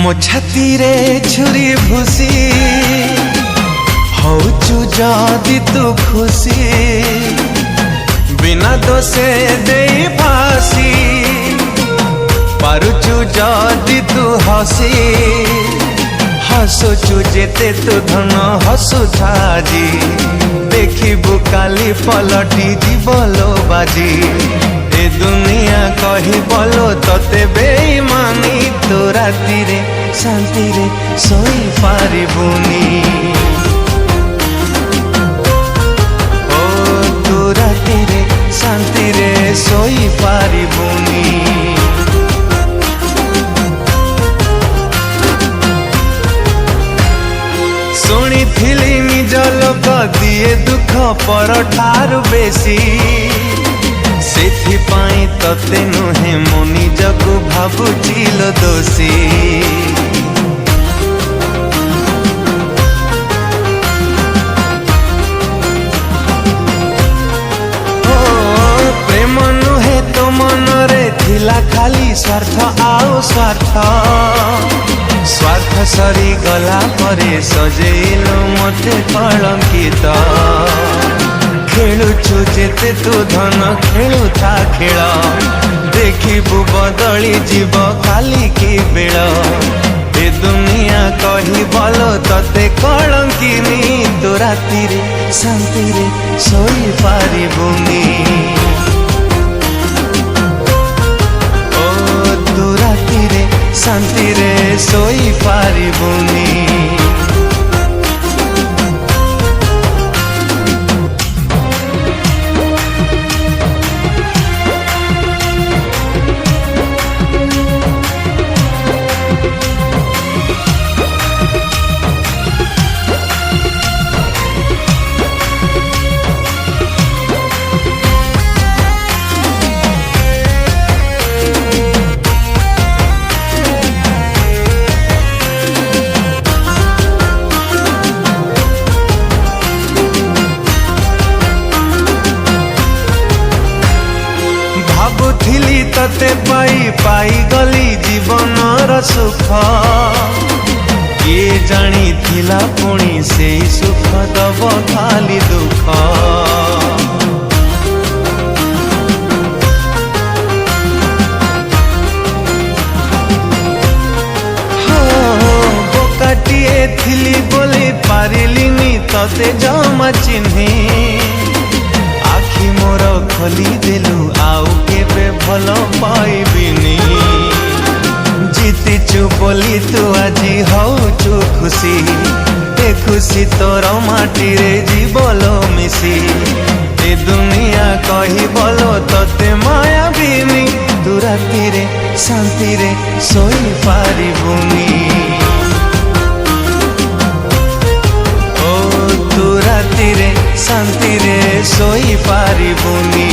मो छाती रे छुरी भूसी होचु जदि तू खुशी बिना दोषे दे फासी पारुचु जदि तू हसी हसुचु जेते तू धन हसुथा जी देखिबु काली पलटी जीवलो बाजी ए दुनिया कही बोलो तते बेईमानी तो राति रे शांति रे सोई पारिबुनी ओ तू राति रे शांति रे सोई पारिबुनी शुणी थिली निज लोक दिए दुख पर ठारू बेसी सेथिपाई तते नुहे मो निजकु भाबुचिल दोषी प्रेम नुहे तो मनरे थिला खाली स्वार्थ आउ स्वार्थ स्वार्थ सरी गला परे सजेलो मते कलंकित खेलुचु जेते तू धन खेलुथा खेल देखिबु बदली जीव काली की बेल ए दुनिया कही बोलो तते कलंकिनी तू राति रे शांति रे सोई पारिबुनी ओ तू राति रे शांति रे सोई पारिबुनी भाबुथिली तते पाई पाई गली जीवनर सुख किए जानी थिला पुणी से सुख दब खाली दुख बोकाटिए थिली बोली पारिलिनी तते जमा चिन्ही आखि मोर खोली देलु आउ केबे भल पाइबिनी जीतिचु बोली तू आजी होचु खुशी ए खुशी तोर माटी रे जीवलो मिसी ए दुनिया कही बोलो तते माया बिनी तू राति रे शांति रे सोई पारिबुनी ओ तू राति रे शांति रे सोई पारिबुनी।